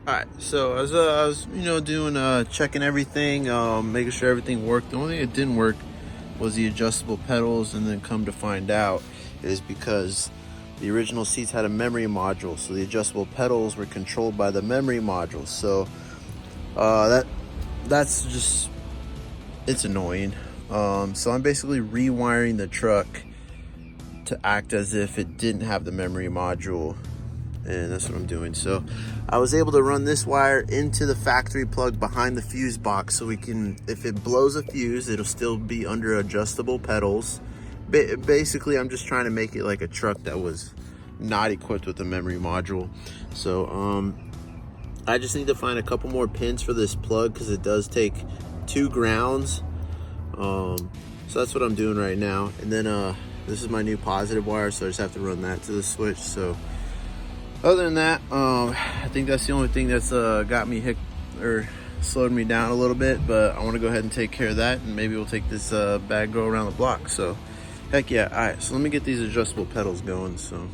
Alright, so I was doing checking everything, making sure everything worked. The only thing that didn't work was the adjustable pedals, and then come to find out is because the original seats had a memory module, so the adjustable pedals were controlled by the memory module. So that's just, it's annoying. So I'm basically rewiring the truck to act as if it didn't have the memory module, and that's what I'm doing. So I was able to run this wire into the factory plug behind the fuse box, so we can, if it blows a fuse, it'll still be under adjustable pedals. Basically, I'm just trying to make it like a truck that was not equipped with a memory module. So I just need to find a couple more pins for this plug, because it does take 2 grounds. So that's what I'm doing right now. And then this is my new positive wire, so I just have to run that to the switch. So other than that, I think that's the only thing that's got me slowed me down a little bit. But I want to go ahead and take care of that, and maybe we'll take this bad girl around the block. So heck yeah. All right, so let me get these adjustable pedals going. So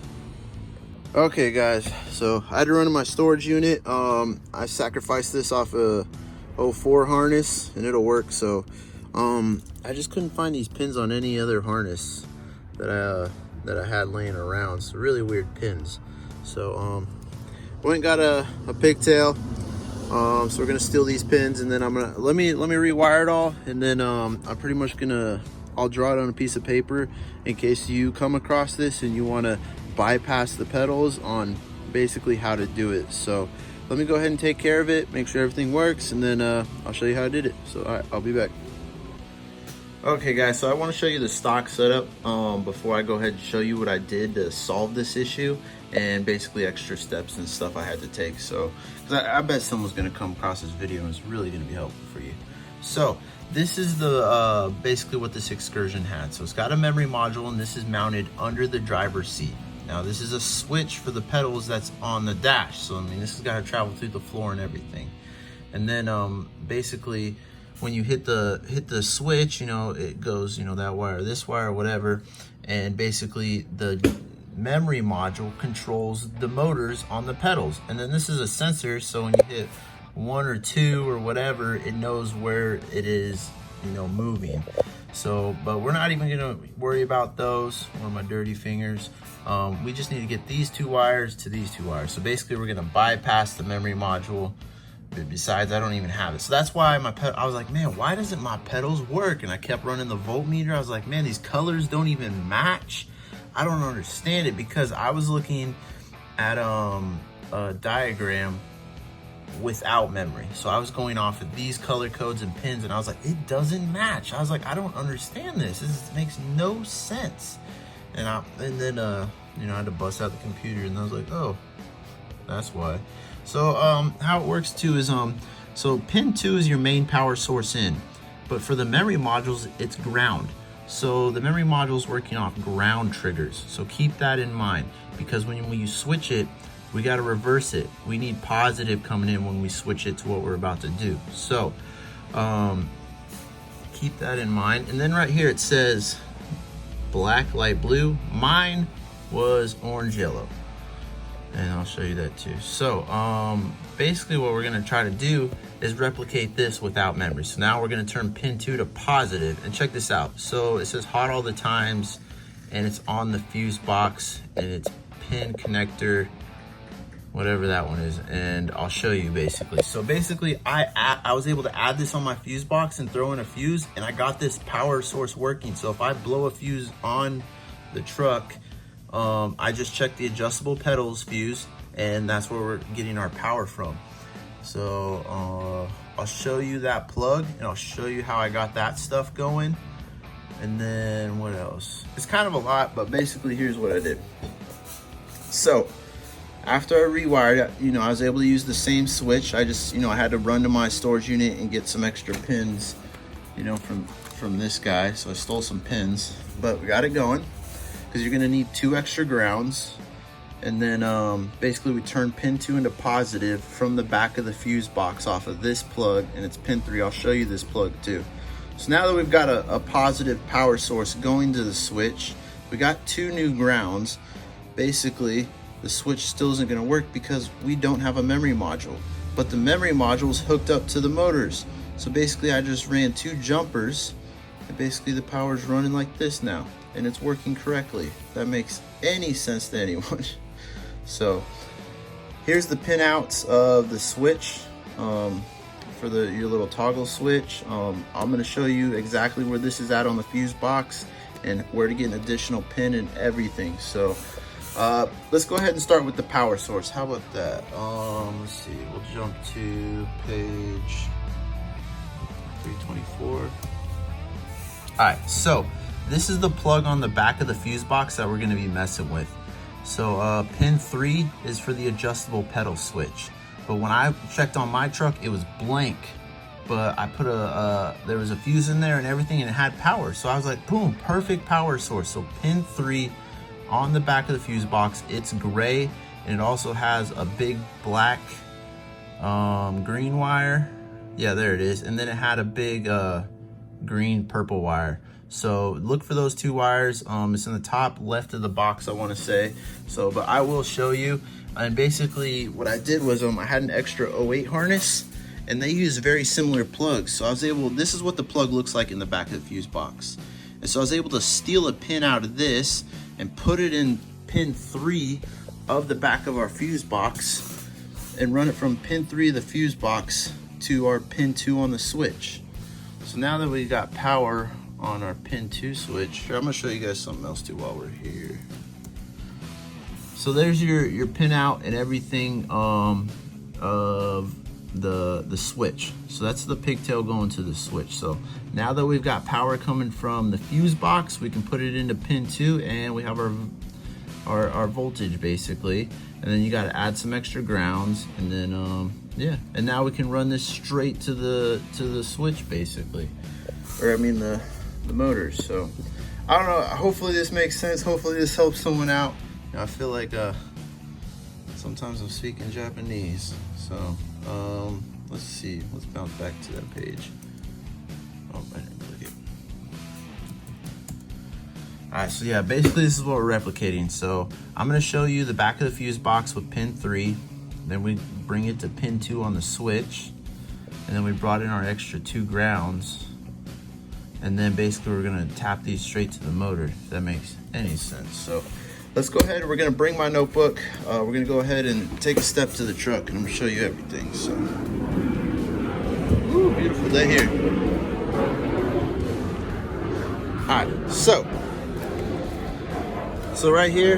okay guys, so I had to run in my storage unit. I sacrificed this off a 04 harness, and it'll work. So I just couldn't find these pins on any other harness that I had laying around. So really weird pins. So went and got a pigtail. So we're gonna steal these pins, and then I'm gonna let me rewire it all, and then I'm pretty much I'll draw it on a piece of paper in case you come across this and you want to bypass the pedals on basically how to do it. So let me go ahead and take care of it, make sure everything works, and then I'll show you how I did it. So all right, I'll be back. Okay guys, so I want to show you the stock setup before I go ahead and show you what I did to solve this issue, and basically extra steps and stuff I had to take. So because I bet someone's going to come across this video and it's really going to be helpful for you. So this is the basically what this Excursion had. So it's got a memory module, and this is mounted under the driver's seat. Now this is a switch for the pedals that's on the dash, so I mean this has got to travel through the floor and everything. And then basically when you hit the switch, it goes, that wire, this wire, whatever, and basically the memory module controls the motors on the pedals. And then this is a sensor, so when you hit 1 or 2 or whatever, it knows where it is, moving. So, but we're not even gonna worry about those, or my dirty fingers. We just need to get these 2 wires to these 2 wires. So basically we're gonna bypass the memory module. Besides, I don't even have it. So that's why I was like, man, why doesn't my pedals work? And I kept running the voltmeter. I was like, man, these colors don't even match. I don't understand it, because I was looking at a diagram without memory. So I was going off of these color codes and pins, and I was like, it doesn't match. I was like, I don't understand this. This makes no sense. And then I had to bust out the computer, and I was like, oh, that's why. So how it works too is so pin 2 is your main power source in, but for the memory modules it's ground. So the memory module is working off ground triggers. So keep that in mind, because when you switch it, we got to reverse it. We need positive coming in when we switch it to what we're about to do. So keep that in mind. And then right here it says black, light blue. Mine was orange, yellow. And I'll show you that too. So basically what we're gonna try to do is replicate this without memory. So now we're gonna turn pin 2 to positive, and check this out. So it says hot all the times, and it's on the fuse box, and it's pin connector, whatever that one is, and I'll show you basically. So basically I was able to add this on my fuse box and throw in a fuse, and I got this power source working. So if I blow a fuse on the truck, I just checked the adjustable pedals fuse, and that's where we're getting our power from. So I'll show you that plug, and I'll show you how I got that stuff going. And then what else? It's kind of a lot, but basically here's what I did. So after I rewired, I was able to use the same switch. I just, I had to run to my storage unit and get some extra pins, from this guy. So I stole some pins, but we got it going, because you're gonna need 2 extra grounds. And then basically we turn pin 2 into positive from the back of the fuse box off of this plug, and it's pin 3. I'll show you this plug too. So now that we've got a positive power source going to the switch, we got 2 new grounds. Basically the switch still isn't going to work because we don't have a memory module. but the memory module is hooked up to the motors. So basically I just ran 2 jumpers, and basically the power is running like this now, and it's working correctly. If that makes any sense to anyone. So here's the pinouts of the switch for your little toggle switch. I'm going to show you exactly where this is at on the fuse box and where to get an additional pin and everything. So let's go ahead and start with the power source. How about that? Let's see, we'll jump to page 324. All right, so this is the plug on the back of the fuse box that we're going to be messing with. So pin 3 is for the adjustable pedal switch, but when I checked on my truck it was blank, but I put there was a fuse in there and everything, and it had power. So I was like, boom, perfect power source. So pin 3 on the back of the fuse box, it's gray, and it also has a big black green wire. Yeah, there it is. And then it had a big green purple wire. So look for those 2 wires. It's in the top left of the box, I want to say. So, but I will show you. And basically what I did was I had an extra 08 harness, and they use very similar plugs. So I was able, this is what the plug looks like in the back of the fuse box. And so I was able to steal a pin out of this and put it in pin 3 of the back of our fuse box and run it from pin 3 of the fuse box to our pin 2 on the switch. So now that we got power on our pin 2 switch, here, I'm gonna show you guys something else too while we're here. So there's your pin out and everything of the switch. So that's the pigtail going to the switch. So now that we've got power coming from the fuse box, we can put it into pin 2 and we have our voltage basically. And then you got to add some extra grounds, and then yeah, and now we can run this straight to the switch basically, or I mean the motors. So I don't know, hopefully this makes sense, hopefully this helps someone out. You know, I feel like sometimes I'm speaking Japanese. So let's see, let's bounce back to that page. Oh, I didn't click it. All right, so yeah, basically this is what we're replicating. So I'm gonna show you the back of the fuse box with pin 3, then we bring it to pin 2 on the switch, and then we brought in our extra 2 grounds, and then basically we're gonna tap these straight to the motor, if that makes any sense. So let's go ahead, we're gonna bring my notebook, we're gonna go ahead and take a step to the truck, and I'm gonna show you everything. So, ooh, beautiful day here. All right, so right here,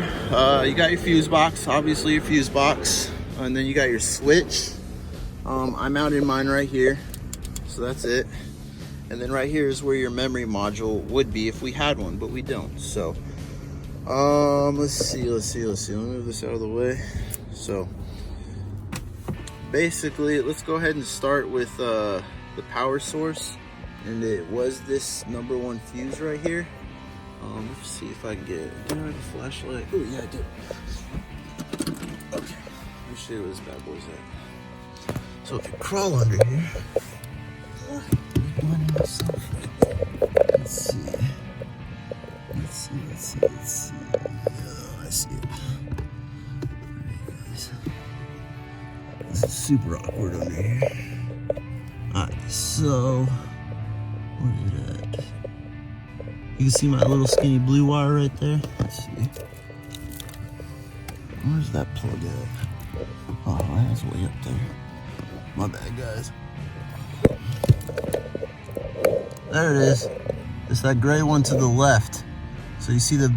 you got your fuse box, obviously your fuse box, and then you got your switch. I mounted mine right here, so that's it. And then right here is where your memory module would be if we had one, but we don't. So let's see, let me move this out of the way. So basically, let's go ahead and start with the power source, and it was this number 1 fuse right here. Let's see if I can get it. Do I have a flashlight? Oh yeah, I do. Okay, let me show you where this bad boy's at. So if you crawl under here, let's see. Oh, I see it. Alright guys, this is super awkward under here. Alright, so where's it at? You can see my little skinny blue wire right there. Let's see. Where's that plug at? Oh, that's way up there. My bad, guys. There it is. It's that gray one to the left. So you see the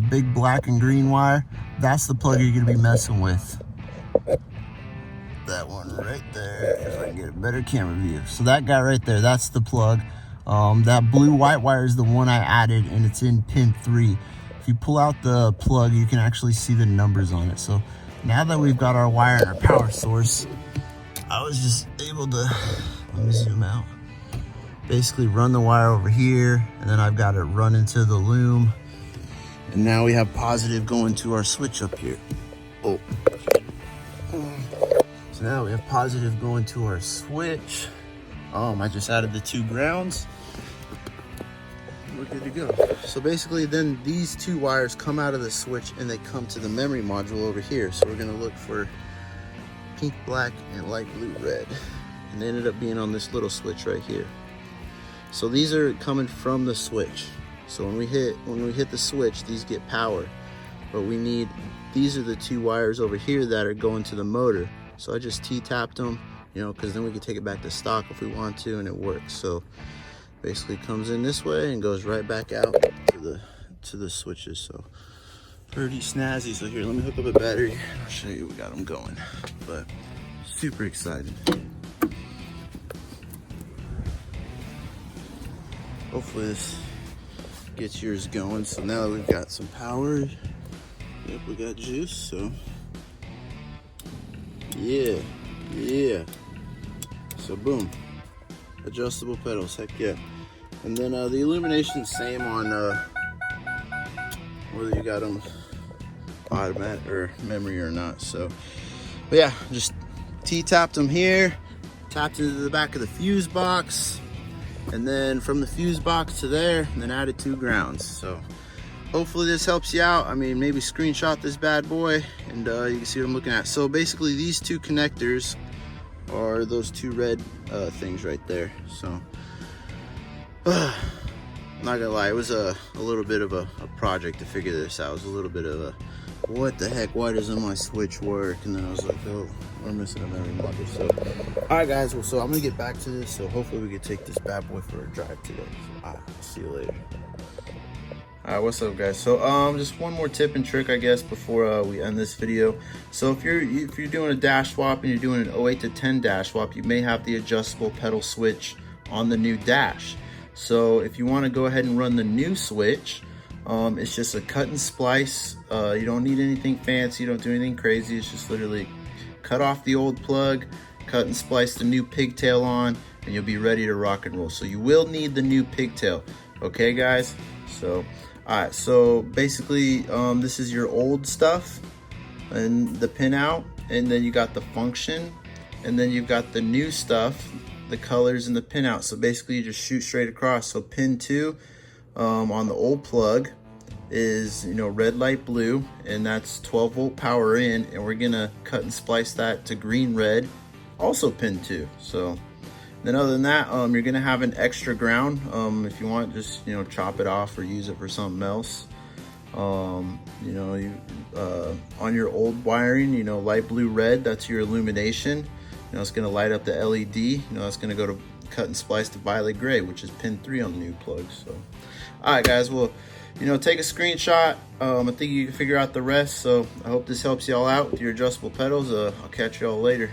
big black and green wire? That's the plug you're gonna be messing with. That one right there, if I can get a better camera view. So that guy right there, that's the plug. That blue white wire is the one I added, and it's in pin 3. If you pull out the plug, you can actually see the numbers on it. So now that we've got our wire and our power source, I was just able to, let me zoom out, basically run the wire over here, and then I've got it run into the loom, and now we have positive going to our switch up here. Oh, so now we have positive going to our switch. I just added the 2 grounds. We're good to go. So basically then these 2 wires come out of the switch and they come to the memory module over here. So we're gonna look for pink, black, and light blue, red. And they ended up being on this little switch right here. So these are coming from the switch. So when we hit the switch, these get power. But we need, these are the two wires over here that are going to the motor. So I just T-tapped them, you know, because then we can take it back to stock if we want to, and it works. So basically comes in this way and goes right back out to the switches. So pretty snazzy. So here, let me hook up a battery. I'll show you we got them going. But super excited. Hopefully this gets yours going. So now that we've got some power, yep, we got juice. So yeah. So boom, adjustable pedals, heck yeah. And then the illumination's same on whether you got them automatic or memory or not. So, but yeah, just T-tapped them here, tapped into the back of the fuse box, and then from the fuse box to there, and then added 2 grounds. So hopefully this helps you out. I mean, maybe screenshot this bad boy and you can see what I'm looking at. So basically these 2 connectors are those 2 red things right there. So I'm not gonna lie, it was a little bit of a project to figure this out. It was a little bit of a, what the heck, why doesn't my switch work? And then I was like, oh, we're missing a memory module. So all right guys, well, so I'm gonna get back to this. So hopefully we can take this bad boy for a drive today. So, all right, see you later. All right, what's up guys? So just one more tip and trick, I guess, before we end this video. So if you're doing a dash swap and you're doing an 08 to 10 dash swap, you may have the adjustable pedal switch on the new dash. So if you want to go ahead and run the new switch, it's just a cut and splice. You don't need anything fancy, you don't do anything crazy. It's just literally cut off the old plug, cut and splice the new pigtail on, and you'll be ready to rock and roll. So you will need the new pigtail, okay guys? So all right, so basically this is your old stuff and the pinout, and then you got the function, and then you've got the new stuff, the colors and the pinout. So basically you just shoot straight across. So pin 2 on the old plug is, you know, red, light, blue, and that's 12 volt power in, and we're gonna cut and splice that to green, red, also pin 2. So then other than that, you're gonna have an extra ground. If you want, just, you know, chop it off or use it for something else. You know, on your old wiring, you know, light blue, red, that's your illumination. You know, it's gonna light up the LED. You know, that's gonna go to cut and splice to violet gray, which is pin 3 on the new plug. So, all right, guys. Well, you know, take a screenshot. I think you can figure out the rest. So I hope this helps y'all out with your adjustable pedals. I'll catch y'all later.